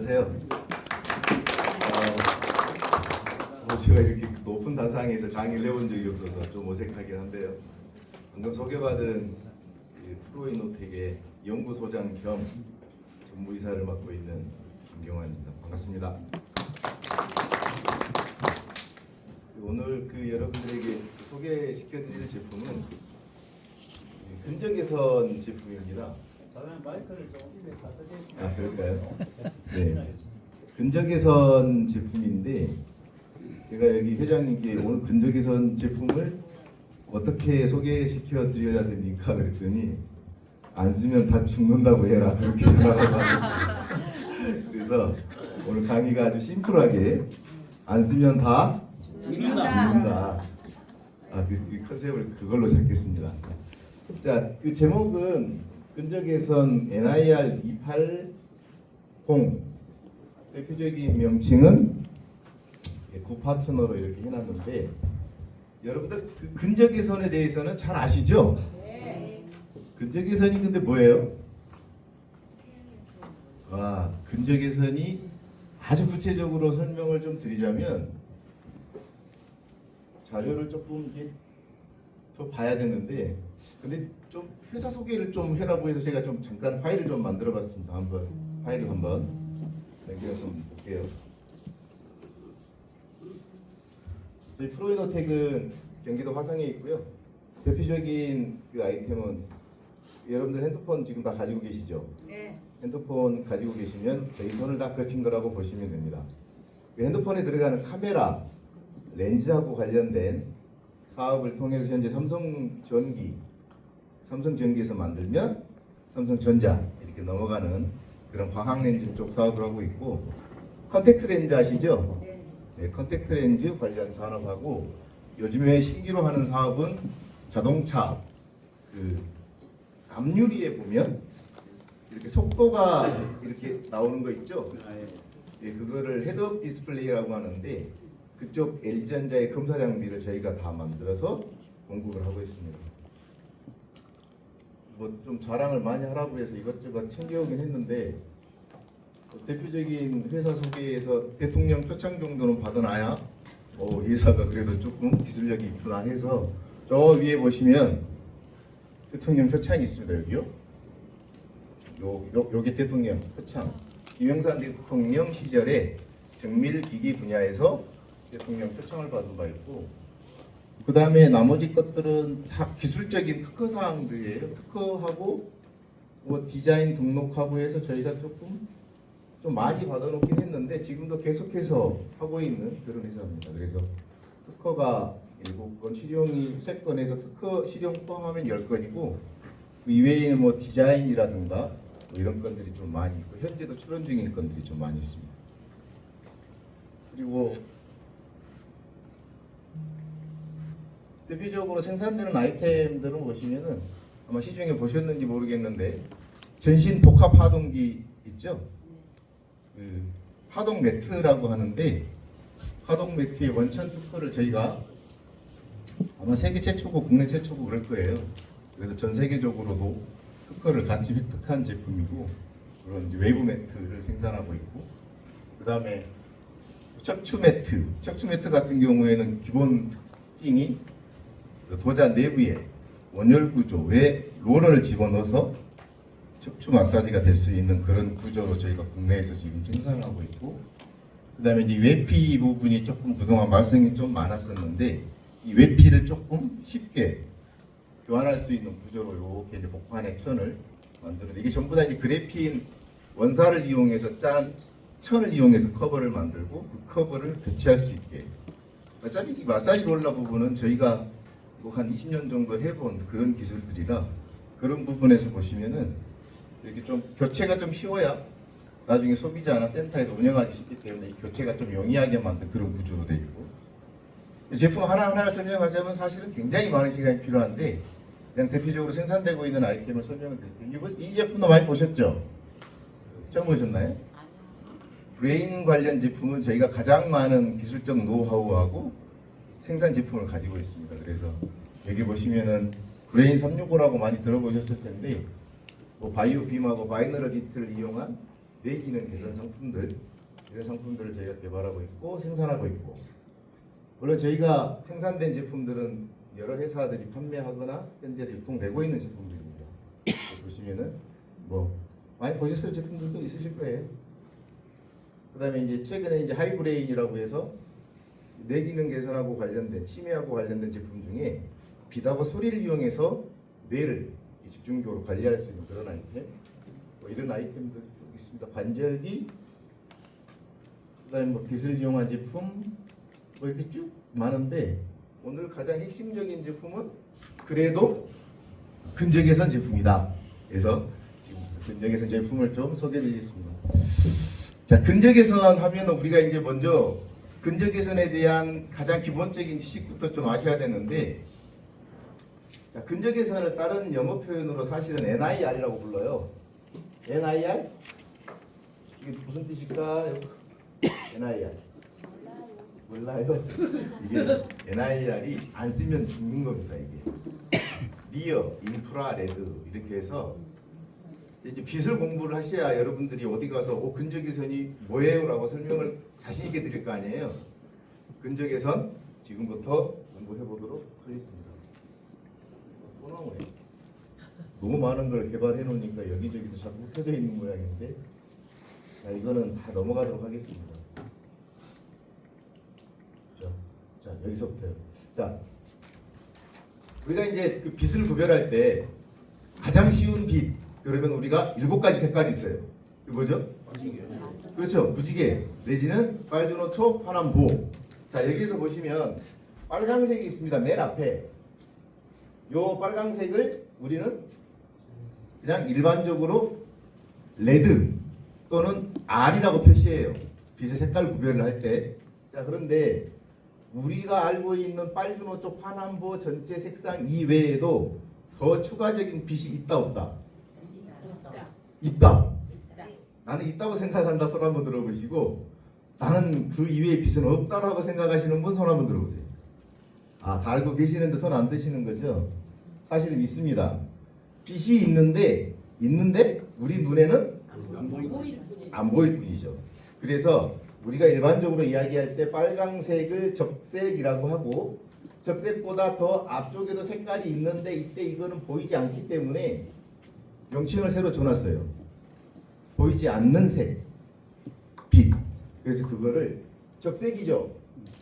안녕하세요. 제가 이렇게 높은 단상에서 강의를 해본 적이 없어서 좀 어색하긴 한데요. 방금 소개받은 프로이노텍의 연구소장 겸 전무이사를 맡고 있는 김경환입니다. 반갑습니다. 오늘 여러분들에게 소개시켜드릴 제품은 근적외선 제품입니다. 사장님 마이크를 좀 입에 갖다 대시면. 아, 그럴까요? 네. 근적외선 제품인데 제가 여기 회장님께 오늘 근적외선 제품을 어떻게 소개시켜 드려야 됩니까? 그랬더니 안 쓰면 다 죽는다고 해라 그렇게 생각하고 그래서 오늘 강의가 아주 심플하게 안 쓰면 다 죽는다. 그 컨셉을 그걸로 잡겠습니다. 자, 그 제목은 근적외선 NIR 280 대표적인 명칭은 구파트너로 이렇게 해놨는데 여러분들 그 근적외선에 대해서는 잘 아시죠? 네. 근적외선이 근데 뭐예요? 근적외선이 아주 구체적으로 설명을 좀 드리자면 자료를 조금 이게 더 봐야 되는데 근데 좀 회사 소개를 좀 해라고 해서 제가 좀 잠깐 파일을 좀 만들어봤습니다. 한번 파일을 한번 연결해서 볼게요. 저희 프로이노텍은 경기도 화성에 있고요. 대표적인 그 아이템은 여러분들 핸드폰 지금 다 가지고 계시죠? 네. 핸드폰 가지고 계시면 저희 손을 다 거친 거라고 보시면 됩니다. 그 핸드폰에 들어가는 카메라, 렌즈하고 관련된 사업을 통해서 현재 삼성전기에서 만들면 삼성전자 이렇게 넘어가는 그런 광학 렌즈 쪽 사업을 하고 있고 컨택트 렌즈 아시죠? 네, 컨택트 렌즈 관련 산업하고 요즘에 신기로 하는 사업은 자동차 그 앞유리에 보면 이렇게 속도가 이렇게 나오는 거 있죠? 예, 그거를 헤드업 디스플레이라고 하는데 그쪽 LG전자의 검사 장비를 저희가 다 만들어서 공급을 하고 있습니다. 뭐 좀 자랑을 많이 하라고 해서 이것저것 챙겨오긴 했는데 대표적인 회사 소개에서 대통령 표창 정도는 받아놔야 회사가 그래도 조금 기술력이 있구나 해서 저 위에 보시면 대통령 표창이 있습니다. 여기요. 요게 대통령 표창. 김영삼 대통령 시절에 정밀기기 분야에서 대통령 표창을 받은 바 있고 그 다음에 나머지 것들은 다 기술적인 특허 사항들이에요. 특허하고 뭐 디자인 등록하고 해서 저희가 조금 좀 많이 받아놓긴 했는데 지금도 계속해서 하고 있는 그런 회사입니다. 그래서 특허가 7건, 실용이 3건에서 특허 실용 포함하면 10건이고 그 이외에는 뭐 디자인이라든가 뭐 이런 건들이 좀 많이 있고 현재도 출원 중인 건들이 좀 많이 있습니다. 그리고 대표적으로 생산되는 아이템들을 보시면은 아마 시중에 보셨는지 모르겠는데 전신 복합 파동기 있죠? 그 파동 매트라고 하는데 파동 매트의 원천 특허를 저희가 아마 세계 최초고 국내 최초고 그럴 거예요. 그래서 전 세계적으로도 특허를 같이 획득한 제품이고 그런 외부 매트를 생산하고 있고 그 다음에 척추 매트 같은 경우에는 기본 특징이 도자 내부에 원열 구조에 롤러를 집어넣어서 척추 마사지가 될 수 있는 그런 구조로 저희가 국내에서 지금 생산을 하고 있고 그 다음에 이제 외피 부분이 조금 그동안 말썽이 좀 많았었는데 이 외피를 조금 쉽게 교환할 수 있는 구조로 이렇게 이제 복판의 천을 만드는데 이게 전부 다 이제 그래핀 원사를 이용해서 짠 천을 이용해서 커버를 만들고 그 커버를 교체할 수 있게 어차피 이 마사지 롤러 부분은 저희가 뭐 한 20년 정도 해본 그런 기술들이라 그런 부분에서 보시면은 이렇게 좀 교체가 좀 쉬워야 나중에 소비자나 센터에서 운영하기 쉽기 때문에 이 교체가 좀 용이하게 만든 그런 구조로 되어 있고 제품 하나하나 설명하자면 사실은 굉장히 많은 시간이 필요한데 그냥 대표적으로 생산되고 있는 아이템을 설명을 드릴게요. 이 제품도 많이 보셨죠? 처음 보셨나요? 브레인 관련 제품은 저희가 가장 많은 기술적 노하우하고 생산 제품을 가지고 있습니다. 그래서 여기 보시면은 브레인 365라고 많이 들어보셨을 텐데 뭐 바이오 빔하고 바이너럴 디지털을 이용한 뇌기능 개선 상품들, 이런 상품들을 저희가 개발하고 있고 생산하고 있고, 물론 저희가 생산된 제품들은 여러 회사들이 판매하거나 현재 유통되고 있는 제품들입니다. 보시면은 뭐 많이 보셨을 제품들도 있으실 거예요. 그다음에 이제 최근에 이제 하이브레인이라고 해서 뇌기능 개선하고 관련된 치매하고 관련된 제품 중에 빛하고 소리를 이용해서 뇌를 집중적으로 관리할 수 있는 그런 아이템, 뭐 이런 아이템들이 여기 있습니다. 관절기, 그다음에 뭐 빛을 이용한 제품, 뭐 이렇게 쭉 많은데 오늘 가장 핵심적인 제품은 그래도 근적개선 제품이다. 그래서 지금 근적개선 제품을 좀 소개해드리겠습니다. 자, 근적개선 하면 우리가 이제 먼저 근적개선에 대한 가장 기본적인 지식부터 좀 아셔야 되는데, 자, 근적개선을 다른 영어 표현으로 사실은 NIR이라고 불러요. NIR? 이게 무슨 뜻일까요? NIR. 몰라요. 이게 NIR이 안 쓰면 죽는 겁니다. 이게 리어, 인프라, 레드 이렇게 해서 이제 빛을 공부를 하셔야 여러분들이 어디 가서 근적개선이 뭐예요라고 설명을 자신 있게 드릴 거 아니에요. 근적개선 지금부터 공부해 보도록 하겠습니다. 또 나오네. 너무 많은 걸 개발해 놓으니까 여기저기서 자꾸 흩어져 있는 모양인데, 자, 이거는 다 넘어가도록 하겠습니다. 자, 여기서부터요. 자, 우리가 이제 그 빛을 구별할 때 가장 쉬운 빛, 그러면 우리가 7가지 색깔이 있어요. 이거 뭐죠? 그렇죠. 무지개 내지는 빨주노초, 파남보. 자, 여기서 보시면 빨강색이 있습니다. 맨 앞에. 요 빨강색을 우리는 그냥 일반적으로 레드 또는 R이라고 표시해요. 빛의 색깔 구별을 할 때. 자, 그런데 우리가 알고 있는 빨주노초, 파남보 전체 색상 이외에도 더 추가적인 빛이 있다 없다? 있다. 나는 있다고 생각한다. 손 한번 들어보시고, 나는 그 이외의 빛은 없다라고 생각하시는 분 손 한번 들어보세요. 아, 다 알고 계시는데 손 안 드시는 거죠? 사실은 있습니다. 빛이 있는데 우리 눈에는 안 보일 뿐이죠. 그래서 우리가 일반적으로 이야기할 때 빨강색을 적색이라고 하고, 적색보다 더 앞쪽에도 색깔이 있는데 이때 이거는 보이지 않기 때문에 명칭을 새로 줘놨어요. 보이지 않는 색, 빛. 그래서 그거를 적색이죠.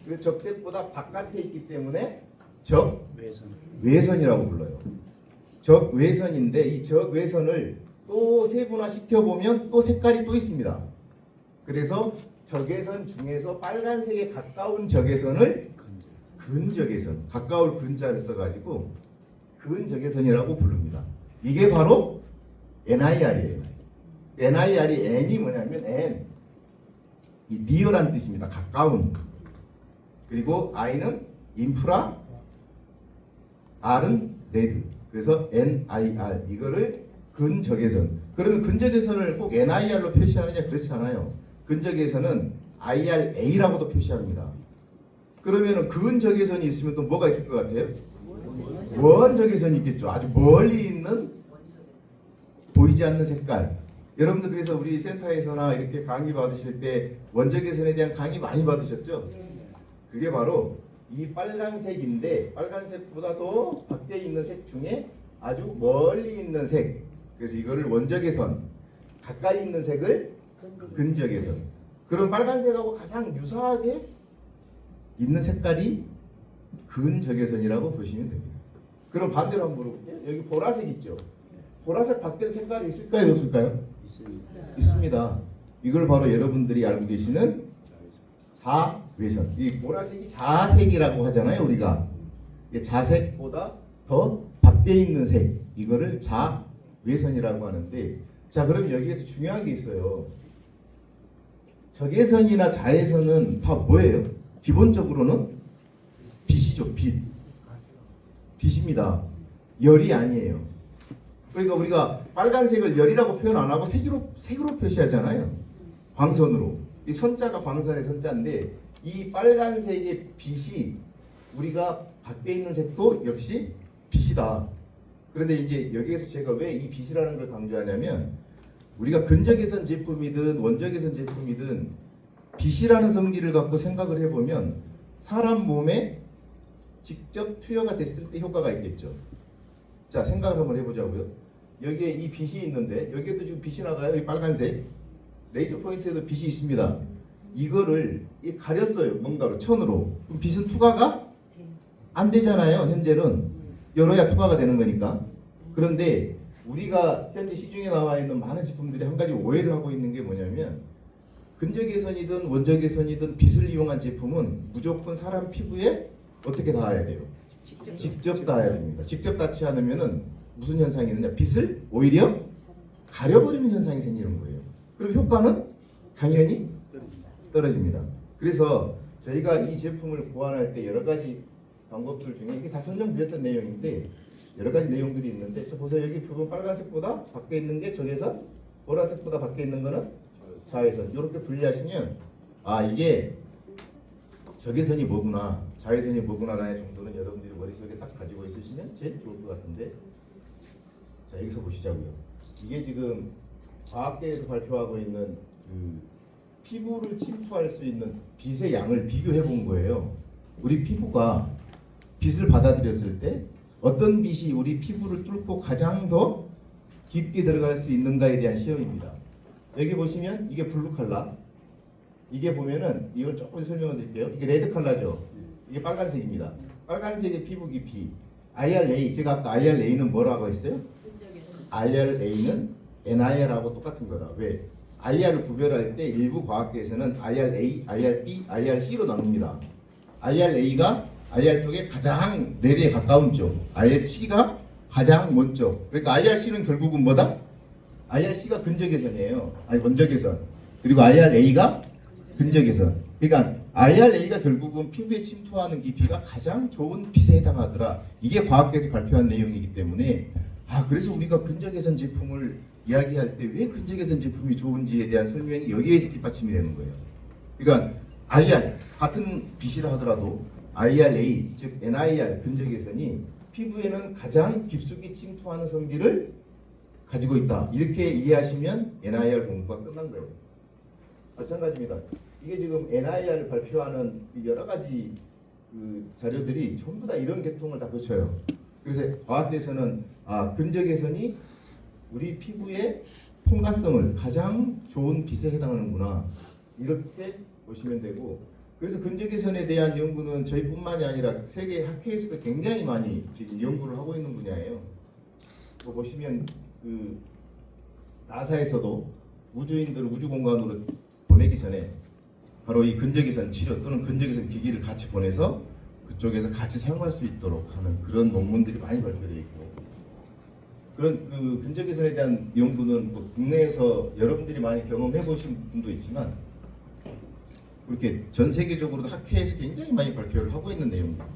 그래서 적색보다 바깥에 있기 때문에 적외선이라고 불러요. 적외선인데 이 적외선을 또 세분화 시켜보면 또 색깔이 또 있습니다. 그래서 적외선 중에서 빨간색에 가까운 적외선을 근적외선, 가까울 근자를 써가지고 근적외선이라고 부릅니다. 이게 바로 NIR이에요. NIR이 N이 뭐냐면 N, 이 니어란 뜻입니다. 가까운. 그리고 I는 인프라, R은 레드. 그래서 NIR, 이거를 근적외선. 그러면 근적외선을 꼭 NIR로 표시하느냐? 그렇지 않아요. 근적외선은 IRA라고도 표시합니다. 그러면 근적외선이 있으면 또 뭐가 있을 것 같아요? 원적외선이 있겠죠. 아주 멀리 있는 보이지 않는 색깔. 여러분들 그래서 우리 센터에서나 이렇게 강의 받으실 때 원적외선에 대한 강의 많이 받으셨죠? 그게 바로 이 빨간색인데 빨간색보다 더 밖에 있는 색 중에 아주 멀리 있는 색. 그래서 이거를 원적외선, 가까이 있는 색을 근적외선. 그럼 빨간색하고 가장 유사하게 있는 색깔이 근적외선이라고 보시면 됩니다. 그럼 반대로 한번 물어볼게요. 여기 보라색 있죠? 보라색 밖에 색깔이 있을까요? 없을까요? 있습니다. 이걸 바로 여러분들이 알고 계시는 자외선. 이 보라색이 자색이라고 하잖아요. 우리가 자색보다 더 밖에 있는 색, 이거를 자외선이라고 하는데, 자, 그럼 여기에서 중요한 게 있어요. 적외선이나 자외선은 다 뭐예요? 기본적으로는 빛이죠. 빛입니다. 열이 아니에요. 그러니까 우리가 빨간색을 열이라고 표현 안 하고 색으로 표시하잖아요. 광선으로. 이 선자가 광선의 선자인데 이 빨간색의 빛이 우리가 밖에 있는 색도 역시 빛이다. 그런데 이제 여기에서 제가 왜 이 빛이라는 걸 강조하냐면, 우리가 근적외선 제품이든 원적외선 제품이든 빛이라는 성질을 갖고 생각을 해보면 사람 몸에 직접 투여가 됐을 때 효과가 있겠죠. 자, 생각을 한번 해보자고요. 여기에 이 빛이 있는데 여기에도 지금 빛이 나가요. 이 빨간색 레이저 포인트에도 빛이 있습니다. 이거를 가렸어요. 뭔가로 천으로. 그럼 빛은 투과가 안 되잖아요. 현재는 열어야 투과가 되는 거니까. 그런데 우리가 현재 시중에 나와 있는 많은 제품들이 한 가지 오해를 하고 있는 게 뭐냐면 근적외선이든 원적외선이든 빛을 이용한 제품은 무조건 사람 피부에 어떻게 닿아야 돼요? 직접 닿아야 됩니다. 직접 닿지 않으면은 무슨 현상이 있느냐? 빛을 오히려 가려버리는 현상이 생기는 거예요. 그럼 효과는 당연히 떨어집니다. 그래서 저희가 이 제품을 고안할 때 여러 가지 방법들 중에 이게 다 설명드렸던 내용인데 여러 가지 내용들이 있는데 저 보세요. 여기 부분 빨간색보다 밖에 있는 게 적외선, 보라색보다 밖에 있는 거는 자외선. 이렇게 분리하시면 아 이게 적외선이 뭐구나, 자외선이 뭐구나라는 정도는 여러분들이 머릿속에 딱 가지고 있으시면 제일 좋을 것 같은데 자 여기서 보시자고요. 이게 지금 과학계에서 발표하고 있는 그 피부를 침투할 수 있는 빛의 양을 비교해 본 거예요. 우리 피부가 빛을 받아들였을 때 어떤 빛이 우리 피부를 뚫고 가장 더 깊게 들어갈 수 있는가에 대한 시험입니다. 여기 보시면 이게 블루 컬러, 이게 보면은 이걸 조금 설명을 드릴게요. 이게 레드 컬러죠. 이게 빨간색입니다. 빨간색의 피부 깊이 IRA, 제가 아까 IRA는 뭐라고 했어요? IRA는 NIR하고 똑같은 거다. 왜? IR을 구별할 때 일부 과학계에서는 IRA, IRB, IRC로 나눕니다. IRA가 IR 쪽에 가장 레드에 가까운 쪽, IRC가 가장 먼 쪽. 그러니까 IRC는 결국은 뭐다? IRC가 근적외선이에요. 아니 원적외선. 그리고 IRA가 근적외선. 그러니까 IRA가 결국은 피부에 침투하는 깊이가 가장 좋은 빛에 해당하더라. 이게 과학계에서 발표한 내용이기 때문에 그래서 우리가 근적외선 제품을 이야기할 때 왜 근적외선 제품이 좋은지에 대한 설명이 여기에 뒷받침이 되는 거예요. 그러니까 IR 같은 빛이라 하더라도 IRA 즉 NIR 근적외선이 피부에는 가장 깊숙이 침투하는 성질을 가지고 있다. 이렇게 이해하시면 NIR 공부가 끝난 거예요. 마찬가지입니다. 이게 지금 NIR 발표하는 여러 가지 그 자료들이 전부 다 이런 계통을 다 거쳐요. 그래서 과학에서는 근적외선이 우리 피부의 통과성을 가장 좋은 빛에 해당하는구나 이렇게 보시면 되고, 그래서 근적외선에 대한 연구는 저희뿐만이 아니라 세계 학회에서도 굉장히 많이 지금 연구를 하고 있는 분야예요. 보시면 그 나사에서도 우주인들을 우주 공간으로 보내기 전에 바로 이 근적외선 치료 또는 근적외선 기기를 같이 보내서 그쪽에서 같이 사용할 수 있도록 하는 그런 논문들이 많이 발표되어 있고, 그런 그 근적외선에 대한 연구는 뭐 국내에서 여러분들이 많이 경험해 보신 분도 있지만 그렇게 전 세계적으로도 학회에서 굉장히 많이 발표를 하고 있는 내용입니다.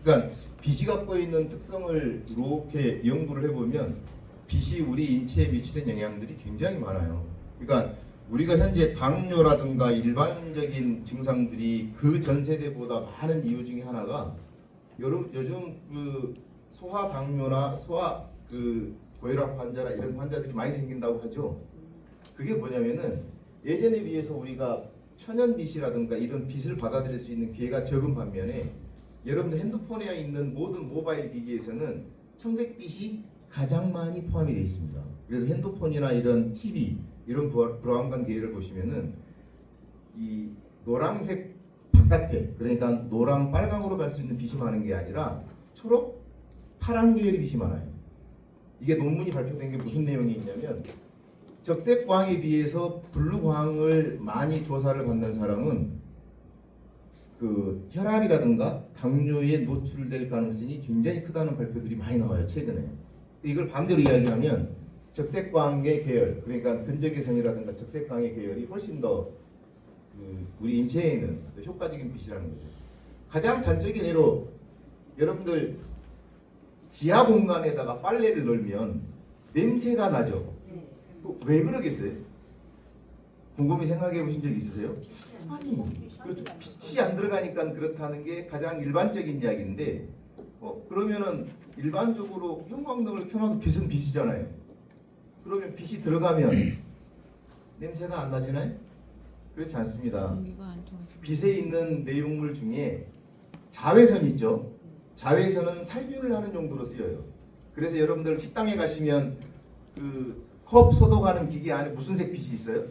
그러니까 빛이 갖고 있는 특성을 이렇게 연구를 해보면 빛이 우리 인체에 미치는 영향들이 굉장히 많아요. 그러니까 우리가 현재 당뇨라든가 일반적인 증상들이 그 전 세대보다 많은 이유 중에 하나가 요즘 그 소아 당뇨나 소아 그 고혈압 환자나 이런 환자들이 많이 생긴다고 하죠. 그게 뭐냐면은 예전에 비해서 우리가 천연 빛이라든가 이런 빛을 받아들일 수 있는 기회가 적은 반면에 여러분들 핸드폰에 있는 모든 모바일 기기에서는 청색빛이 가장 많이 포함이 되어 있습니다. 그래서 핸드폰이나 이런 TV 이런 브라운관 계열을 보시면은 이 노란색 바깥에, 그러니까 노랑 빨강으로 갈 수 있는 빛이 많은 게 아니라 초록 파란 계열의 빛이 많아요. 이게 논문이 발표된 게 무슨 내용이 있냐면 적색광에 비해서 블루광을 많이 조사를 받는 사람은 그 혈압이라든가 당뇨에 노출될 가능성이 굉장히 크다는 발표들이 많이 나와요 최근에. 이걸 반대로 이야기하면 적색광의 계열, 그러니까 근적외선이라든가 적색광의 계열이 훨씬 더 우리 인체에는 더 효과적인 빛이라는 거죠. 가장 단적인 예로 여러분들 지하 공간에다가 빨래를 널면 냄새가 나죠. 왜 그러겠어요? 곰곰이 생각해 보신 적 있으세요? 아니, 빛이 안 들어가니까 그렇다는 게 가장 일반적인 이야기인데 그러면은 일반적으로 형광등을 켜놔도 빛은 빛이잖아요. 그러면 빛이 들어가면 냄새가 안 나지나요? 그렇지 않습니다. 공기가 안 통해서. 빛에 있는 내용물 중에 자외선 있죠. 자외선은 살균을 하는 용도로 쓰여요. 그래서 여러분들 식당에 가시면 그 컵 소독하는 기계 안에 무슨 색 빛이 있어요?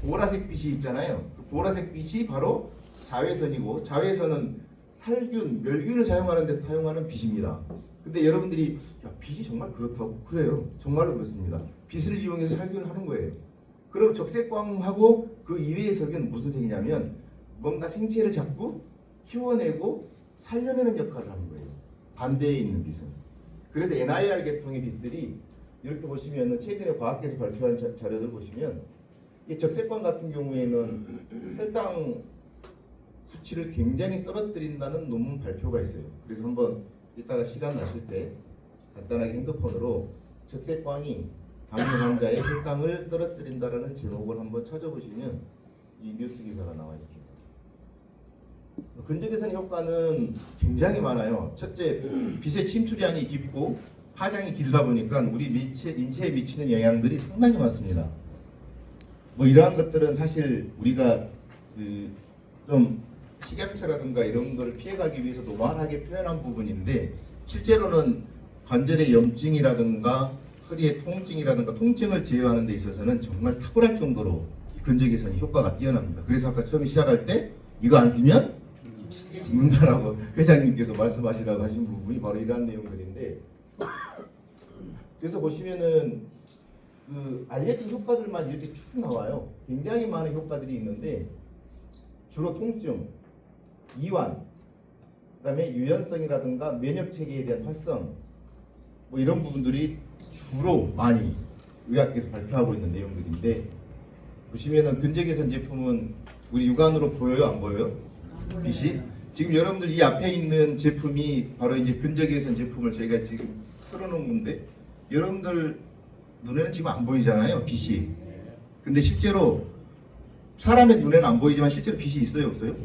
보라색 빛이 있잖아요. 그 보라색 빛이 바로 자외선이고, 자외선은 살균, 멸균을 사용하는 데서 사용하는 빛입니다. 근데 여러분들이 야, 빛이 정말 그렇다고? 그래요. 정말로 그렇습니다. 빛을 이용해서 살균을 하는 거예요. 그럼 적색광하고 그 이외의 색은 무슨 색이냐면 뭔가 생체를 자꾸 키워내고 살려내는 역할을 하는 거예요. 반대에 있는 빛은. 그래서 NIR 계통의 빛들이 이렇게 보시면 최근에 과학계에서 발표한 자료들 보시면 이 적색광 같은 경우에는 혈당 수치를 굉장히 떨어뜨린다는 논문 발표가 있어요. 그래서 한번 이따가 시간 나실 때 간단하게 핸드폰으로 적색광이 당뇨 환자의 혈당을 떨어뜨린다라는 제목을 한번 찾아보시면 이 뉴스 기사가 나와 있습니다. 근적외선 효과는 굉장히 많아요. 첫째, 빛의 침투량이 깊고 파장이 길다 보니까 우리 인체에 미치는 영향들이 상당히 많습니다. 뭐 이러한 것들은 사실 우리가 좀 식약처라든가 이런 걸 피해가기 위해서 노멀하게 표현한 부분인데, 실제로는 관절의 염증이라든가 허리의 통증이라든가 통증을 제어하는 데 있어서는 정말 탁월할 정도로 근적외선이 효과가 뛰어납니다. 그래서 아까 처음에 시작할 때 이거 안 쓰면 죽는다라고 회장님께서 말씀하시라고 하신 부분이 바로 이러한 내용들인데, 그래서 보시면은 그 알려진 효과들만 이렇게 쭉 나와요. 굉장히 많은 효과들이 있는데 주로 통증, 이완, 그다음에 유연성이라든가 면역 체계에 대한 활성, 뭐 이런 부분들이 주로 많이 의학계에서 발표하고 있는 내용들인데, 보시면은 근적외선 제품은 우리 육안으로 보여요, 안 보여요? 빛이? 지금 여러분들 이 앞에 있는 제품이 바로 이제 근적외선 제품을 저희가 지금 틀어놓은 건데, 여러분들 눈에는 지금 안 보이잖아요, 빛이. 근데 실제로 사람의 눈에는 안 보이지만 실제로 빛이 있어요, 없어요?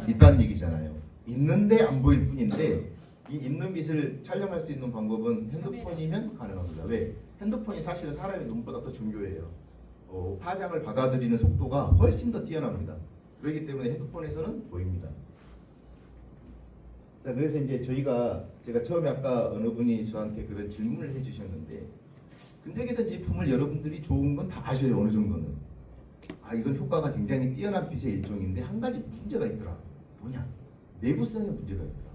있다는 얘기잖아요. 있는데 안 보일 뿐인데, 이 있는 빛을 촬영할 수 있는 방법은 핸드폰이면 가능합니다. 왜? 핸드폰이 사실은 사람의 눈보다 더 중요해요. 파장을 받아들이는 속도가 훨씬 더 뛰어납니다. 그렇기 때문에 핸드폰에서는 보입니다. 자, 그래서 이제 제가 처음에 아까 어느 분이 저한테 그런 질문을 해주셨는데, 근적외선 제품을 여러분들이 좋은 건 다 아셔요, 어느 정도는. 아, 이건 효과가 굉장히 뛰어난 빛의 일종인데 한 가지 문제가 있더라. 뭐냐? 내구성에 문제가 있더라.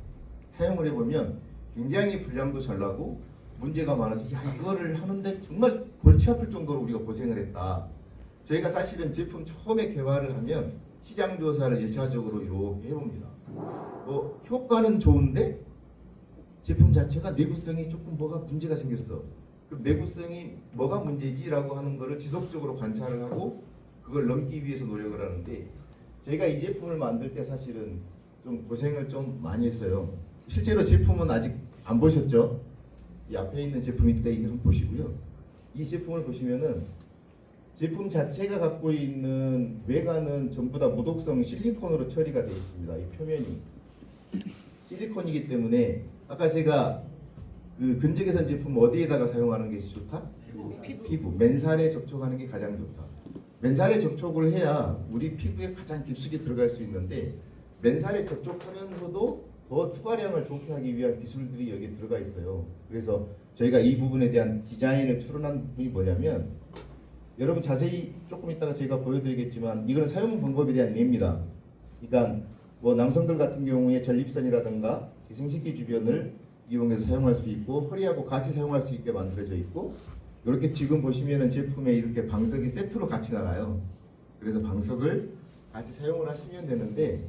사용을 해보면 굉장히 분량도 잘 나고 문제가 많아서 야, 이거를 하는데 정말 골치 아플 정도로 우리가 고생을 했다. 저희가 사실은 제품 처음에 개발을 하면 시장 조사를 1차적으로 이렇게 해봅니다. 효과는 좋은데 제품 자체가 내구성이 조금 뭐가 문제가 생겼어. 그럼 내구성이 뭐가 문제지라고 하는 거를 지속적으로 관찰을 하고 그걸 넘기 위해서 노력을 하는데, 저희가 이 제품을 만들 때 사실은 좀 고생을 좀 많이 했어요. 실제로 제품은 아직 안 보셨죠? 이 앞에 있는 제품이 있다, 이거 한번 보시고요. 이 제품을 보시면은 제품 자체가 갖고 있는 외관은 전부 다 무독성 실리콘으로 처리가 되어 있습니다. 이 표면이 실리콘이기 때문에 아까 제가 그 근적외선 제품 어디에다가 사용하는 게 좋다? 피부, 맨살에 접촉하는 게 가장 좋다. 맨살에 접촉을 해야 우리 피부에 가장 깊숙이 들어갈 수 있는데, 맨살에 접촉하면서도 더 투과량을 좋게 하기 위한 기술들이 여기에 들어가 있어요. 그래서 저희가 이 부분에 대한 디자인을 추론한 부분이 뭐냐면, 여러분 자세히 조금 이따가 제가 보여드리겠지만 이거는 사용 방법에 대한 예입니다. 그러니까 뭐 남성들 같은 경우에 전립선이라든가 생식기 주변을 이용해서 사용할 수 있고 허리하고 같이 사용할 수 있게 만들어져 있고, 이렇게 지금 보시면은 제품에 이렇게 방석이 세트로 같이 나가요. 그래서 방석을 같이 사용을 하시면 되는데,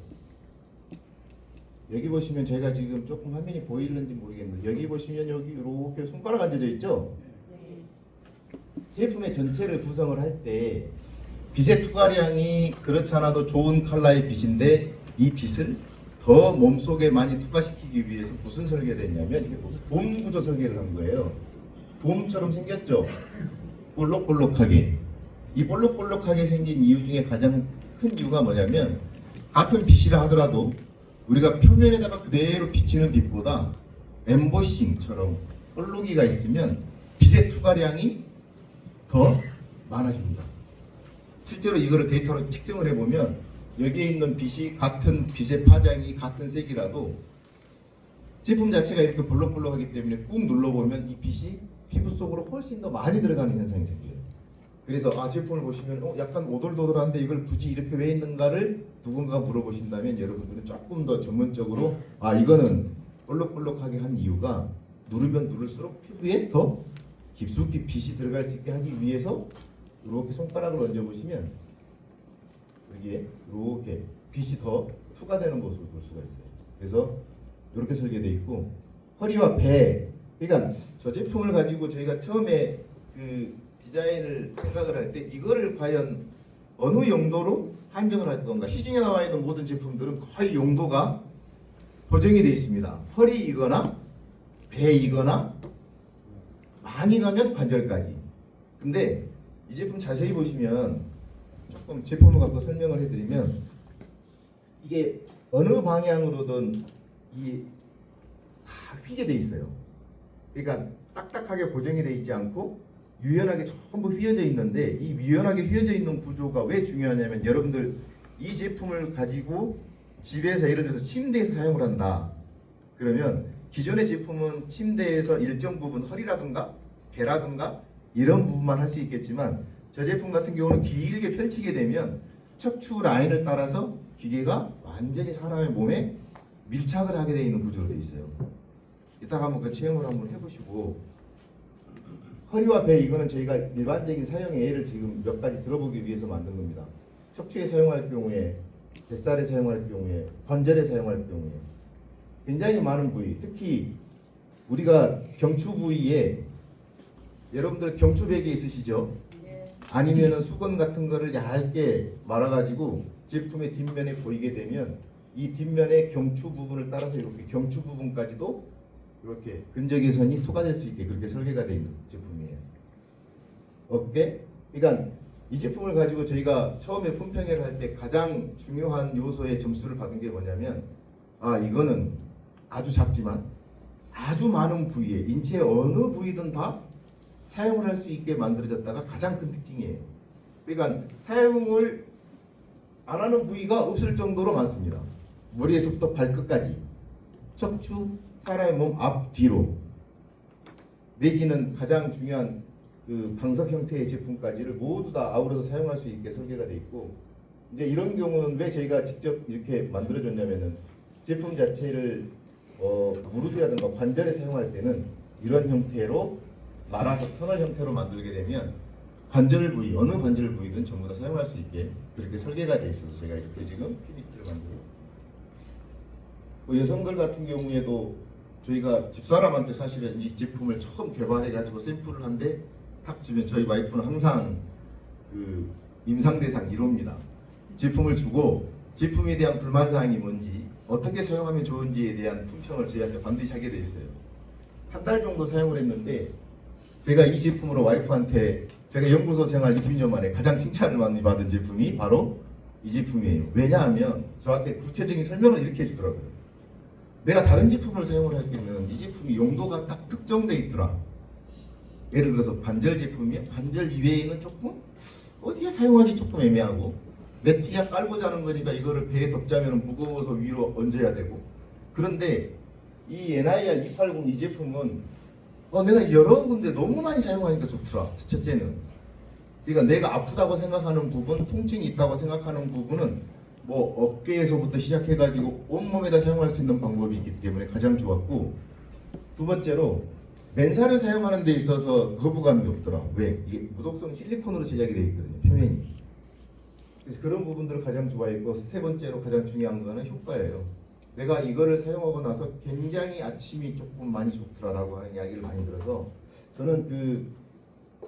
여기 보시면 제가 지금 조금 화면이 보이는지 모르겠는데 여기 보시면 여기 이렇게 손가락 앉아져 있죠? 제품의 전체를 구성을 할 때 빛의 투과량이 그렇지 않아도 좋은 컬러의 빛인데 이 빛을 더 몸속에 많이 투과시키기 위해서 무슨 설계를 했냐면 이게 돔 구조 설계를 한 거예요. 돔처럼 생겼죠? 볼록볼록하게. 이 볼록볼록하게 생긴 이유 중에 가장 큰 이유가 뭐냐면, 같은 빛이라 하더라도 우리가 표면에다가 그대로 비치는 빛보다 엠보싱처럼 볼록이가 있으면 빛의 투과량이 더 많아집니다. 실제로 이거를 데이터로 측정을 해보면 여기에 있는 빛이 같은 빛의 파장이 같은 색이라도 제품 자체가 이렇게 볼록볼록하기 때문에 꾹 눌러보면 이 빛이 피부 속으로 훨씬 더 많이 들어가는 현상이 생겨요. 그래서 제품을 보시면 약간 오돌도돌한데 이걸 굳이 이렇게 왜 있는가를 누군가 물어보신다면 여러분들은 조금 더 전문적으로 이거는 볼록볼록하게 한 이유가 누르면 누를수록 피부에 더 깊숙이 빛이 들어갈 수 있게 하기 위해서 이렇게 손가락을 얹어보시면 여기에 이렇게 빛이 더 투과되는 모습을 볼 수가 있어요. 그래서 이렇게 설계되어 있고 허리와 배, 그러니까 저 제품을 가지고 저희가 처음에 그 디자인을 생각을 할 때 이거를 과연 어느 용도로 한정을 할 건가. 시중에 나와 있는 모든 제품들은 거의 용도가 고정이 되어 있습니다. 허리이거나 배이거나 많이 가면 관절까지. 근데 이 제품 자세히 보시면 조금 제품을 갖고 설명을 해드리면 이게 어느 방향으로든 다 휘게 돼 있어요. 그러니까 딱딱하게 고정이 돼 있지 않고 유연하게 전부 휘어져 있는데 이 유연하게 휘어져 있는 구조가 왜 중요하냐면 여러분들 이 제품을 가지고 집에서 예를 들어서 침대에서 사용을 한다. 그러면 기존의 제품은 침대에서 일정 부분 허리라든가 배라든가 이런 부분만 할 수 있겠지만 저 제품 같은 경우는 길게 펼치게 되면 척추 라인을 따라서 기계가 완전히 사람의 몸에 밀착을 하게 되어 있는 구조로 되어 있어요. 이따가 한번 그 체험을 한번 해보시고 허리와 배 이거는 저희가 일반적인 사용 예를 지금 몇 가지 들어보기 위해서 만든 겁니다. 척추에 사용할 경우에, 뱃살에 사용할 경우에, 관절에 사용할 경우에 굉장히 많은 부위, 특히 우리가 경추 부위에 여러분들 경추 베개 있으시죠? 아니면은 수건 같은 거를 얇게 말아가지고 제품의 뒷면에 보이게 되면 이 뒷면의 경추 부분을 따라서 이렇게 경추 부분까지도 이렇게 근적외선이 투과될 수 있게 그렇게 설계가 되어 있는 제품이에요. 어깨? 그러니까 이 제품을 가지고 저희가 처음에 품평회를 할 때 가장 중요한 요소의 점수를 받은 게 뭐냐면 이거는 아주 작지만 아주 많은 부위에 인체의 어느 부위든 다 사용을 할 수 있게 만들어졌다가 가장 큰 특징이에요. 그러니까 사용을 안 하는 부위가 없을 정도로 많습니다. 머리에서부터 발끝까지 척추, 사람의 몸 앞뒤로 내지는 가장 중요한 그 방석 형태의 제품까지를 모두 다 아우러서 사용할 수 있게 설계가 되어 있고 이제 이런 경우는 왜 저희가 직접 이렇게 만들어줬냐면은 제품 자체를 무릎이라든가 관절에 사용할 때는 이런 형태로 말아서 터널 형태로 만들게 되면 관절 부위, 어느 관절 부위든 전부 다 사용할 수 있게 그렇게 설계가 되어 있어서 저희가 이렇게 지금 PPT를 만들고 있습니다. 여성들 같은 경우에도 저희가 집사람한테 사실은 이 제품을 처음 개발해 가지고 샘플을 한데 탁 주면 저희 와이프는 항상 그 임상 대상 1호입니다. 제품을 주고 제품에 대한 불만 사항이 뭔지 어떻게 사용하면 좋은지에 대한 품평을 저희한테 반드시 하게 돼 있어요. 한 달 정도 사용을 했는데 제가 이 제품으로 와이프한테 제가 연구소 생활 20년 만에 가장 칭찬을 많이 받은 제품이 바로 이 제품이에요. 왜냐하면 저한테 구체적인 설명을 이렇게 해주더라고요. 내가 다른 제품을 사용을 할 때는 이 제품이 용도가 딱 특정돼 있더라. 예를 들어서 관절 제품이면 관절 이외에는 조금 어디에 사용하기 조금 애매하고 매트야 깔고 자는 거니까 이거를 배에 덮자면 무거워서 위로 얹어야 되고 그런데 이 NIR 280 이 제품은 내가 여러 군데 너무 많이 사용하니까 좋더라. 첫째는 그러니까 내가 아프다고 생각하는 부분, 통증이 있다고 생각하는 부분은 뭐 어깨에서부터 시작해가지고 온몸에다 사용할 수 있는 방법이 있기 때문에 가장 좋았고 두 번째로 맨살을 사용하는 데 있어서 거부감이 없더라. 왜? 이게 무독성 실리콘으로 제작이 되어 있거든요. 표면이. 그래서 그런 부분들을 가장 좋아했고 세 번째로 가장 중요한 거는 효과예요. 내가 이거를 사용하고 나서 굉장히 아침이 조금 많이 좋더라라고 하는 이야기를 많이 들어서 저는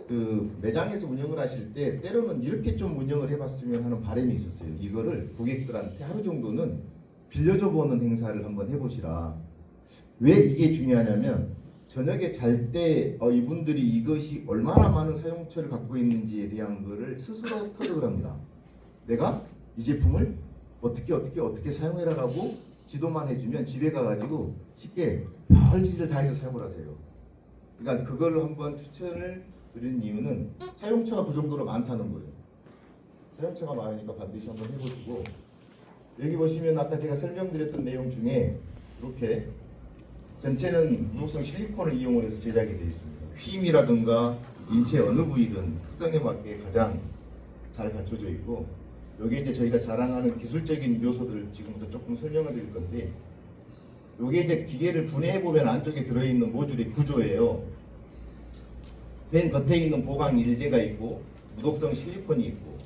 그 매장에서 운영을 하실 때 때로는 이렇게 좀 운영을 해봤으면 하는 바람이 있었어요. 이거를 고객들한테 하루 정도는 빌려줘 보는 행사를 한번 해보시라. 왜 이게 중요하냐면 저녁에 잘 때 이분들이 이것이 얼마나 많은 사용처를 갖고 있는지에 대한 거를 스스로 터득을 합니다. 내가 이 제품을 어떻게 사용해라라고 지도만 해주면 집에 가가지고 쉽게 별짓을 다 해서 사용을 하세요. 그러니까 그걸 한번 추천을 드리는 이유는 사용처가 그 정도로 많다는 거예요. 사용처가 많으니까 반드시 한번 해보시고, 여기 보시면 아까 제가 설명드렸던 내용 중에 이렇게 전체는 무독성 실리콘을 이용을 해서 제작이 되어 있습니다. 힘이라든가 인체 어느 부위든 특성에 맞게 가장 잘 갖춰져 있고, 여기 이제 저희가 자랑하는 기술적인 요소들을 지금부터 조금 설명을 드릴 건데, 요게 이제 기계를 분해해 보면 안쪽에 들어있는 모듈의 구조예요. 펜 겉에 있는 보강 일제가 있고 무독성 실리콘이 있고,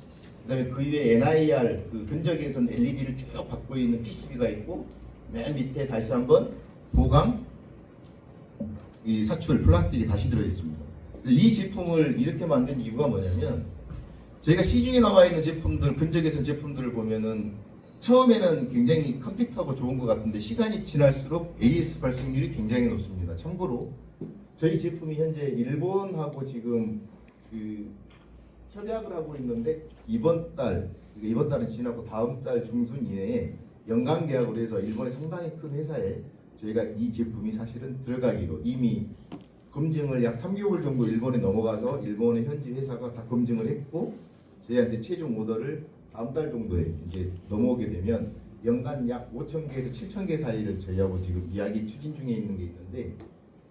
그다음에 그 위에 NIR 그 근적외선 LED를 쭉 받고 있는 PCB가 있고, 맨 밑에 다시 한번 보강 이 사출 플라스틱이 다시 들어 있습니다. 이 제품을 이렇게 만든 이유가 뭐냐면, 저희가 시중에 나와 있는 제품들, 근적외선 제품들을 보면은 처음에는 굉장히 컴팩트하고 좋은 것 같은데 시간이 지날수록 AS 발생률이 굉장히 높습니다. 참고로 저희 제품이 현재 일본하고 지금 그 협약을 하고 있는데, 이번 달은 지나고 다음 달 중순 이내에 연간 계약으로 해서 일본의 상당히 큰 회사에 저희가 이 제품이 사실은 들어가기로 이미 검증을 약 3개월 정도 일본에 넘어가서 일본의 현지 회사가 다 검증을 했고, 저희한테 최종 오더를 다음 달 정도에 이제 넘어오게 되면 연간 약 5,000개에서 7,000개 사이를 저희하고 지금 이야기 추진 중에 있는 게 있는데,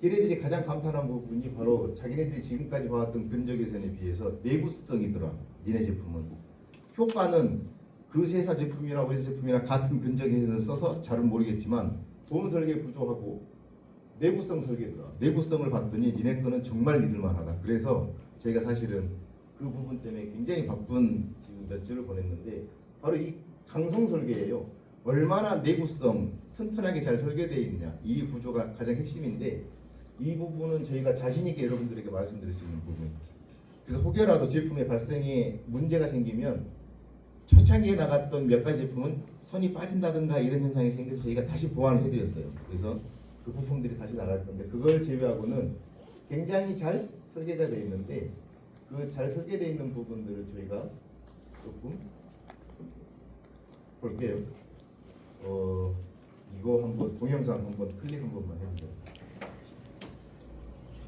걔네들이 가장 감탄한 부분이 바로 자기네들이 지금까지 봐왔던 근적외선에 비해서 내구성이더라. 니네 제품은 효과는 그 회사 제품이나 우리 제품이나 같은 근적외선을 써서 잘은 모르겠지만 도움 설계 구조하고 내구성 설계더라. 내구성을 봤더니 니네 거는 정말 믿을만하다. 그래서 저희가 사실은 그 부분 때문에 굉장히 바쁜 지금 몇 주를 보냈는데, 바로 이 강성 설계예요. 얼마나 내구성 튼튼하게 잘 설계되어 있느냐, 이 구조가 가장 핵심인데, 이 부분은 저희가 자신 있게 여러분들에게 말씀드릴 수 있는 부분. 그래서 혹여라도 제품의 발생에 문제가 생기면 초창기에 나갔던 몇 가지 제품은 선이 빠진다든가 이런 현상이 생겨서 저희가 다시 보완을 해드렸어요. 그래서 그 부품들이 다시 나갈 건데, 그걸 제외하고는 굉장히 잘 설계가 되어 있는데, 그 잘 설계되어 있는 부분들을 저희가 조금 볼게요. 이거 한번 동영상 한번 클릭 한 번만 해주세요.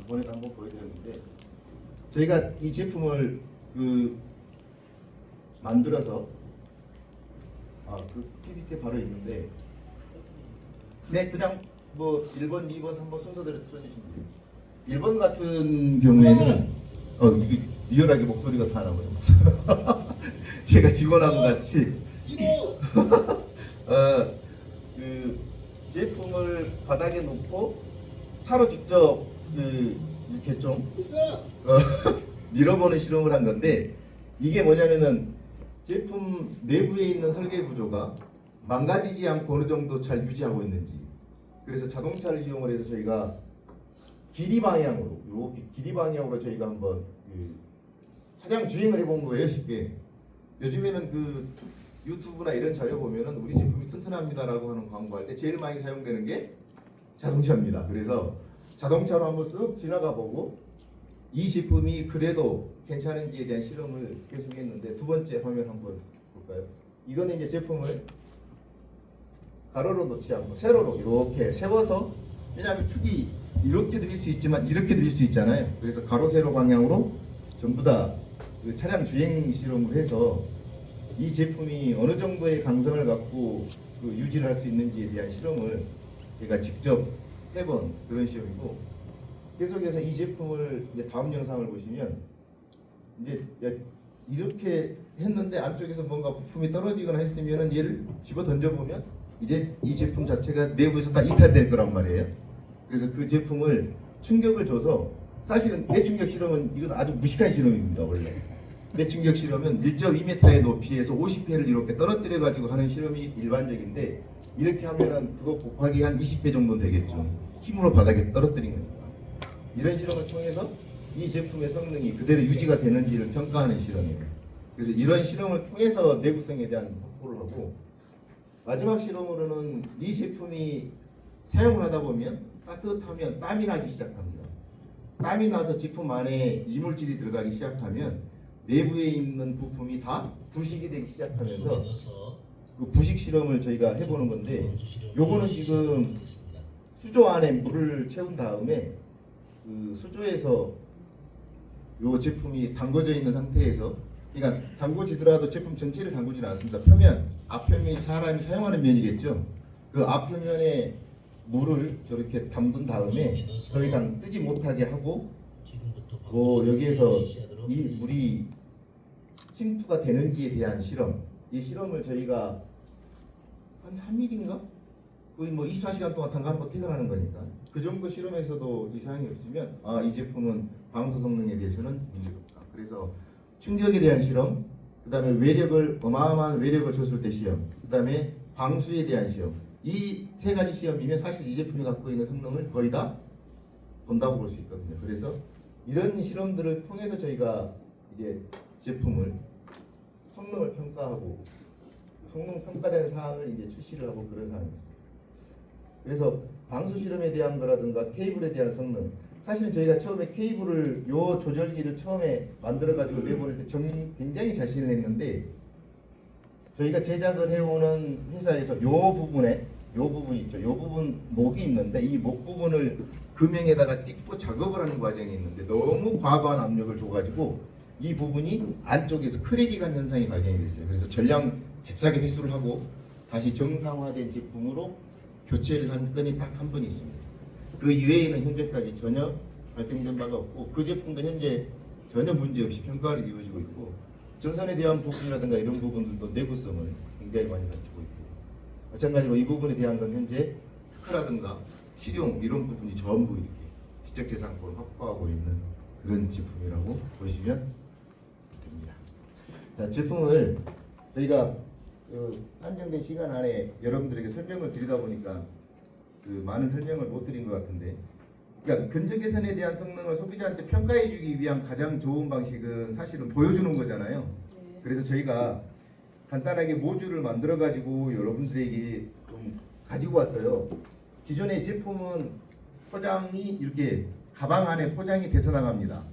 이번에도 한번 보여드렸는데, 저희가 이 제품을 만들어서 그 PPT 바로 있는데, 네, 그냥 뭐 1번, 2번, 3번 순서대로 틀어주시면 돼요. 1번 같은 경우에는 이게 리얼하게 목소리가 다 나와요. 제가 직원하고 같이 그 제품을 바닥에 놓고 차로 직접 이렇게 좀 밀어보는 실험을 한 건데, 이게 뭐냐면은 제품 내부에 있는 설계 구조가 망가지지 않고 어느 정도 잘 유지하고 있는지, 그래서 자동차를 이용을 해서 저희가 길이 방향으로, 이렇게 길이 방향으로 저희가 한번 차량 주행을 해본 거예요. 쉽게 요즘에는 그 유튜브나 이런 자료 보면은 우리 제품이 튼튼합니다라고 하는 광고할 때 제일 많이 사용되는 게 자동차입니다. 그래서 자동차로 한번 쓱 지나가 보고 이 제품이 그래도 괜찮은지에 대한 실험을 계속했는데, 두 번째 화면 한번 볼까요? 이거는 이제 제품을 가로로 놓지 않고 세로로 이렇게 세워서, 왜냐하면 축이 이렇게 들릴 수 있지만 이렇게 들릴 수 있잖아요. 그래서 가로 세로 방향으로 전부 다 그 차량 주행 실험을 해서 이 제품이 어느 정도의 강성을 갖고 유지를 할 수 있는지에 대한 실험을 제가 직접 해본 그런 시험이고, 계속해서 이 제품을 이제 다음 영상을 보시면 이제 이렇게 했는데 안쪽에서 뭔가 부품이 떨어지거나 했으면은 얘를 집어 던져보면 이제 이 제품 자체가 내부에서 다 이탈될 거란 말이에요. 그래서 그 제품을 충격을 줘서, 사실은 내충격 실험은 이건 아주 무식한 실험입니다. 원래 내충격 실험은 1.2m의 높이에서 50회를 이렇게 떨어뜨려 가지고 하는 실험이 일반적인데, 이렇게 하면은 그거 곱하기 한 20배 정도 되겠죠. 힘으로 바닥에 떨어뜨린 거니까. 이런 실험을 통해서 이 제품의 성능이 그대로 유지가 되는지를 평가하는 실험이에요. 그래서 이런 실험을 통해서 내구성에 대한 확보를 하고, 마지막 실험으로는 이 제품이 사용을 하다 보면 따뜻하면 땀이 나기 시작합니다. 땀이 나서 제품 안에 이물질이 들어가기 시작하면 내부에 있는 부품이 다 부식이 되기 시작하면서 그 부식 실험을 저희가 해보는 건데, 요거는 지금 수조 안에 물을 채운 다음에 그 수조에서 요 제품이 담궈져 있는 상태에서 그러니까 담궈지더라도 제품 전체를 담그지는 않습니다. 표면, 앞표면이 사람이 사용하는 면이겠죠. 그 앞표면에 물을 저렇게 담근 다음에 더 이상 뜨지 못하게 하고 여기에서 이 물이 침투가 되는지에 대한 실험, 이 실험을 저희가 한 3일인가? 거의 뭐 24시간 동안 담가놓고 퇴근하는 거니까 그 정도 실험에서도 이상이 없으면 이 제품은 방수 성능에 대해서는 문제가 없다. 그래서 충격에 대한 실험, 그 다음에 외력을 어마어마한 외력을 줬을 때 시험, 그 다음에 방수에 대한 시험, 이 세 가지 시험이면 사실 이 제품이 갖고 있는 성능을 거의 다 본다고 볼 수 있거든요. 그래서 이런 실험들을 통해서 저희가 이제 제품을 성능을 평가하고 성능 평가된 사항을 이제 출시를 하고 그런 사항이었습니다. 그래서 방수 실험에 대한 거라든가 케이블에 대한 성능, 사실은 저희가 처음에 케이블을 요 조절기를 처음에 만들어 가지고 내보낼 때 굉장히 자신을 했는데 저희가 제작을 해오는 회사에서 요 부분 있죠. 요 부분 목이 있는데 이 목 부분을 금형에다가 찍고 작업을 하는 과정이 있는데 너무 과도한 압력을 줘가지고 이 부분이 안쪽에서 크랙이 간 현상이 발견이 됐어요. 그래서 전량 잽싸게 회수를 하고 다시 정상화된 제품으로 교체를 한 건이 딱 한 번 있습니다. 그 이외에는 현재까지 전혀 발생된 바가 없고 그 제품도 현재 전혀 문제 없이 평가가 이루어지고 있고 전선에 대한 부분이라든가 이런 부분들도 내구성을 굉장히 많이 갖추고 있고 마찬가지로 이 부분에 대한 건 현재 특허라든가 실용 이런 부분이 전부 이렇게 지적재산권을 확보하고 있는 그런 제품이라고 보시면 됩니다. 자, 제품을 저희가 한정된 시간 안에 여러분들에게 설명을 드리다 보니까 많은 설명을 못 드린 것 같은데, 그러니까 근적 개선에 대한 성능을 소비자한테 평가해주기 위한 가장 좋은 방식은 사실은 보여주는 거잖아요. 그래서 저희가 간단하게 모듈을 만들어 가지고 여러분들에게 좀 가지고 왔어요. 기존의 제품은 포장이 이렇게 가방 안에 포장이 돼서 나갑니다.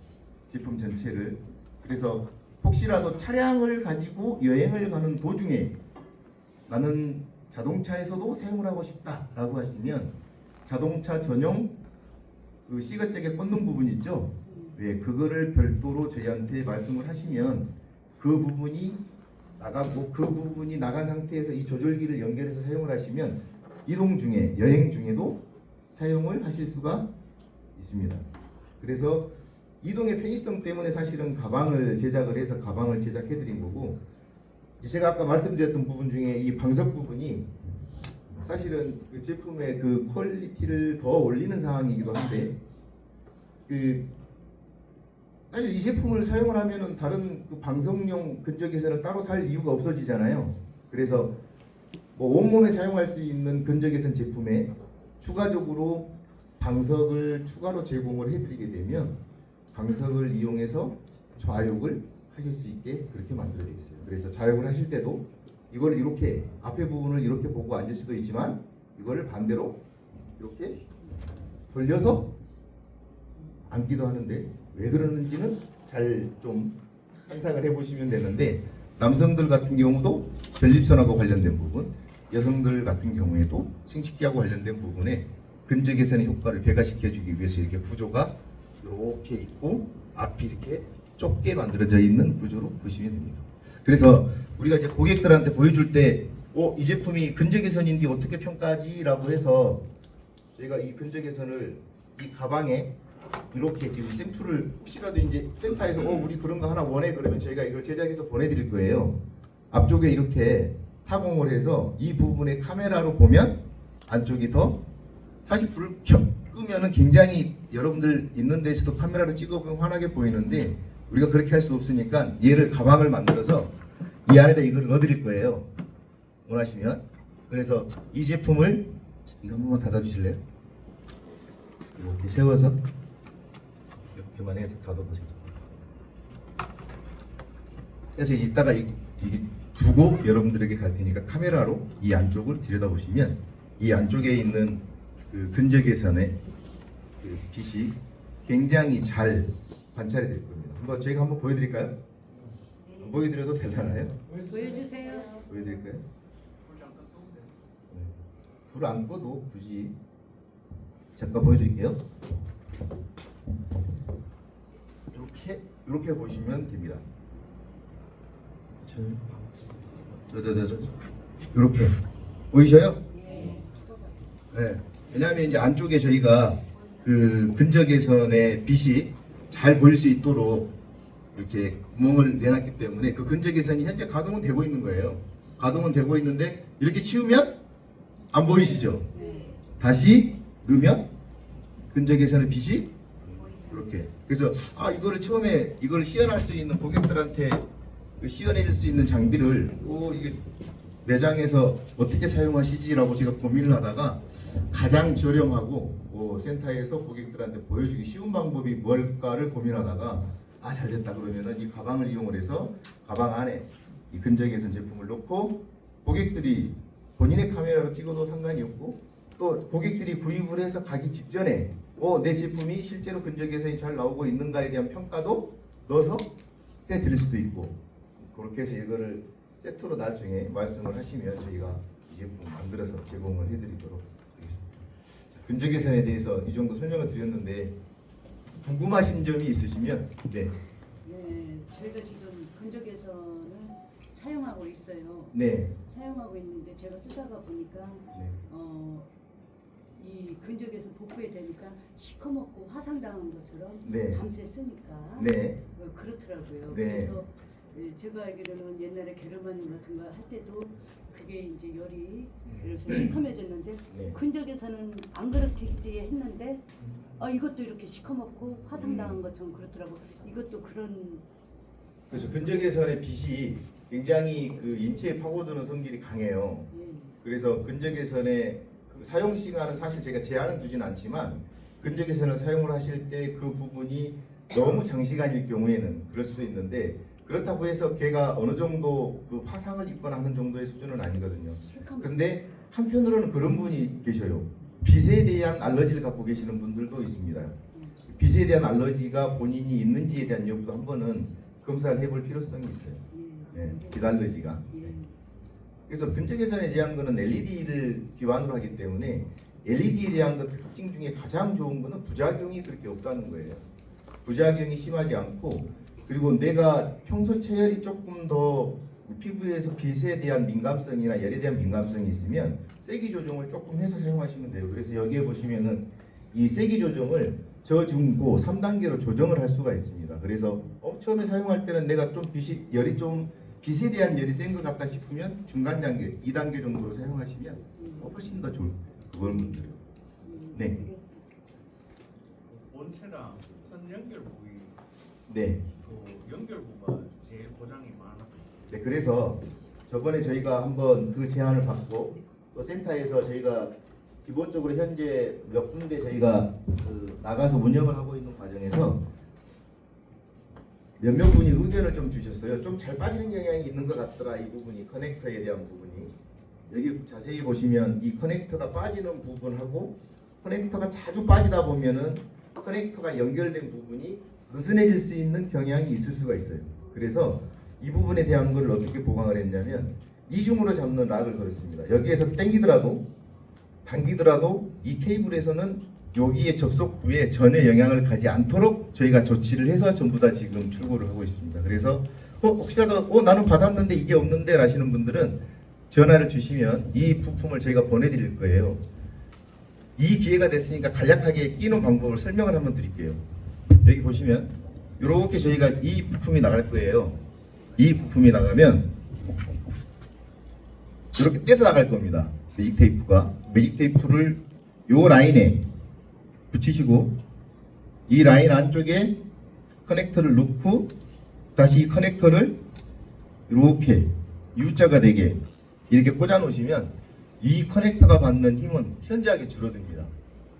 제품 전체를. 그래서 혹시라도 차량을 가지고 여행을 가는 도중에 나는 자동차에서도 사용을 하고 싶다라고 하시면 자동차 전용 그 시가잭에 꽂는 부분 있죠? 네, 그거를 별도로 저희한테 말씀을 하시면 그 부분이 나가고 그 부분이 나간 상태에서 이 조절기를 연결해서 사용을 하시면 이동 중에 여행 중에도 사용을 하실 수가 있습니다. 그래서 이동의 편의성 때문에 사실은 가방을 제작을 해서 가방을 제작해 드린 거고, 제가 아까 말씀드렸던 부분 중에 이 방석 부분이 사실은 그 제품의 그 퀄리티를 더 올리는 상황이기도 한데 사실 이 제품을 사용을 하면은 다른 그 방석용 근적 개선을 따로 살 이유가 없어지잖아요. 그래서 뭐 온몸에 사용할 수 있는 근적 개선 제품에 추가적으로 방석을 추가로 제공을 해드리게 되면 방석을 이용해서 좌욕을 하실 수 있게 그렇게 만들어져 있어요. 그래서 좌욕을 하실 때도 이걸 이렇게 앞에 부분을 이렇게 보고 앉을 수도 있지만 이걸 반대로 이렇게 돌려서 앉기도 하는데 왜 그러는지는 잘 좀 상상을 해보시면 되는데, 남성들 같은 경우도 전립선하고 관련된 부분, 여성들 같은 경우에도 생식기하고 관련된 부분에 근적 개선의 효과를 배가시켜주기 위해서 이렇게 구조가 이렇게 있고 앞이 이렇게 좁게 만들어져 있는 구조로 보시면 됩니다. 그래서 우리가 이제 고객들한테 보여줄 때 이 제품이 근적 개선인데 어떻게 평가하지? 라고 해서 저희가 이 근적 개선을 이 가방에 이렇게 지금 샘플을 혹시라도 이제 센터에서 우리 그런 거 하나 원해 그러면 저희가 이걸 제작해서 보내드릴 거예요. 앞쪽에 이렇게 타공을 해서 이 부분에 카메라로 보면 안쪽이 더 사실 불을 끄면은 굉장히 여러분들 있는 데서도 카메라로 찍어보면 환하게 보이는데 우리가 그렇게 할 수 없으니까 얘를 가방을 만들어서 이 안에다 이걸 넣어드릴 거예요. 원하시면. 그래서 이 제품을 이거 한 번만 닫아주실래요? 이렇게 세워서 이렇게만 해서 닫아보세요. 그래서 이따가 이 두고 여러분들에게 갈 테니까 카메라로 이 안쪽을 들여다보시면 이 안쪽에 있는 그 근적 개선의 그 빛이 굉장히 잘 관찰이 될 겁니다. 저희가 한번 보여드릴까요? 안 보여드려도 되나요? 보여주세요. 보여드릴까요? 불 안 꺼도 굳이 잠깐 보여드릴게요. 이렇게 보시면 됩니다. 이렇게 보이셔요? 네. 왜냐하면 이제 안쪽에 저희가 그 근적외선의 빛이 잘 보일 수 있도록 이렇게 구멍을 내놨기 때문에 그 근적외선이 현재 가동은 되고 있는 거예요. 가동은 되고 있는데 이렇게 치우면 안 보이시죠? 다시 넣으면 근적외선의 빛이 이렇게. 그래서 이거를 처음에 이걸 시연할 수 있는 고객들한테 시연해줄 수 있는 장비를 이게 매장에서 어떻게 사용하시지라고 제가 고민을 하다가 가장 저렴하고 센터에서 고객들한테 보여주기 쉬운 방법이 뭘까를 고민하다가 잘됐다. 그러면은 이 가방을 이용을 해서 가방 안에 이 근적외선 제품을 넣고 고객들이 본인의 카메라로 찍어도 상관이 없고 또 고객들이 구입을 해서 가기 직전에 내 제품이 실제로 근적외선이 잘 나오고 있는가에 대한 평가도 넣어서 해드릴 수도 있고, 그렇게 해서 이거를 세트로 나중에 말씀을 하시면 저희가 이 제품 만들어서 제공을 해드리도록 하겠습니다. 근적외선에 대해서 이 정도 설명을 드렸는데 궁금하신 점이 있으시면 네, 저희가 지금 근적외선을 사용하고 있어요. 네. 사용하고 있는데 제가 쓰다가 보니까 네. 이 근적외선 복부에 대니까 시커멓고 화상당한 것처럼 네. 밤새 쓰니까 네. 그렇더라고요. 네. 그래서 제가 알기로는 옛날에 게르마늄 같은 거 할 때도 그게 이제 열이 그래서 시커매졌는데 네. 근적외선은 안 그렇겠지 했는데 이것도 이렇게 시커멓고 화상당한 것처럼 그렇더라고. 이것도 그런. 그렇죠. 근적외선의 빛이 굉장히 그 인체에 파고드는 성질이 강해요. 그래서 근적외선의 그 사용 시간은 사실 제가 제한은 두진 않지만 근적외선을 사용을 하실 때 그 부분이 너무 장시간일 경우에는 그럴 수도 있는데, 그렇다고 해서 걔가 어느 정도 그 화상을 입거나 하는 정도의 수준은 아니거든요. 근데 한편으로는 그런 분이 계셔요. 빛에 대한 알러지를 갖고 계시는 분들도 있습니다. 빛에 대한 알러지가 본인이 있는지에 대한 여부도 한 번은 검사를 해볼 필요성이 있어요. 빛 알러지가. 그래서 근적외선에 대한 거는 LED를 기반으로 하기 때문에 LED에 대한 것 특징 중에 가장 좋은 거는 부작용이 그렇게 없다는 거예요. 부작용이 심하지 않고, 그리고 내가 평소 체열이 조금 더 피부에서 빛에 대한 민감성이나 열에 대한 민감성이 있으면 세기 조정을 조금 해서 사용하시면 돼요. 그래서 여기에 보시면은 이 세기 조정을 저, 중, 고 3단계로 조정을 할 수가 있습니다. 그래서 처음에 사용할 때는 내가 좀 열이 좀 빛에 대한 열이 센 것 같다 싶으면 중간 단계 2단계 정도로 사용하시면 훨씬 더 좋은 그런 분들. 네. 본체랑 선 연결부위 네. 그 연결부가 제일 고장이 많아. 네, 그래서 저번에 저희가 한번 그 제안을 받고 또 센터에서 저희가 기본적으로 현재 몇 군데 저희가 나가서 운영을 하고 있는 과정에서 몇몇 분이 의견을 좀 주셨어요. 좀 잘 빠지는 경향이 있는 것 같더라, 이 부분이, 커넥터에 대한 부분이. 여기 자세히 보시면 이 커넥터가 빠지는 부분하고 커넥터가 자주 빠지다 보면은 커넥터가 연결된 부분이 느슨해질 수 있는 경향이 있을 수가 있어요. 그래서 이 부분에 대한 것을 어떻게 보강을 했냐면 이중으로 잡는 락을 걸었습니다. 여기에서 당기더라도 이 케이블에서는 여기에 접속부에 전혀 영향을 가지 않도록 저희가 조치를 해서 전부 다 지금 출고를 하고 있습니다. 그래서 혹시라도 나는 받았는데 이게 없는데 라시는 분들은 전화를 주시면 이 부품을 저희가 보내드릴 거예요. 이 기회가 됐으니까 간략하게 끼는 방법을 설명을 한번 드릴게요. 여기 보시면 이렇게 저희가 이 부품이 나갈 거예요. 이 부품이 나가면 이렇게 떼서 나갈 겁니다. 매직 테이프가. 매직 테이프를 요 라인에 붙이시고 이 라인 안쪽에 커넥터를 넣고 다시 이 커넥터를 이렇게 U자가 되게 이렇게 꽂아 놓으시면 이 커넥터가 받는 힘은 현저하게 줄어듭니다.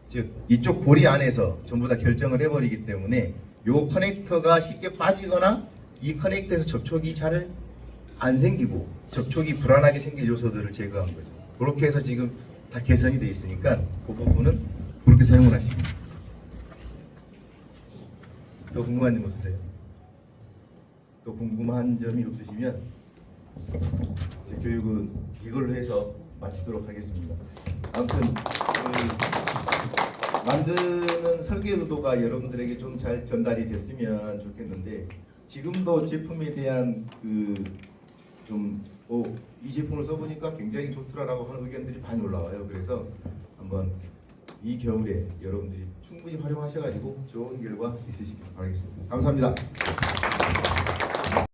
즉 이쪽 고리 안에서 전부 다 결정을 해버리기 때문에 요 커넥터가 쉽게 빠지거나 이 커넥터에서 접촉이 잘 안 생기고 접촉이 불안하게 생길 요소들을 제거한 거죠. 그렇게 해서 지금 다 개선이 되어 있으니까 그 부분은 그렇게 사용을 하십니다. 또 궁금한 점 없으세요? 또 궁금한 점이 없으시면 제 교육은 이걸로 해서 마치도록 하겠습니다. 아무튼 만드는 설계 의도가 여러분들에게 좀 잘 전달이 됐으면 좋겠는데, 지금도 제품에 대한 좀 이 제품을 써보니까 굉장히 좋더라라고 하는 의견들이 많이 올라와요. 그래서 한번 이 겨울에 여러분들이 충분히 활용하셔가지고 좋은 결과 있으시길 바라겠습니다. 감사합니다.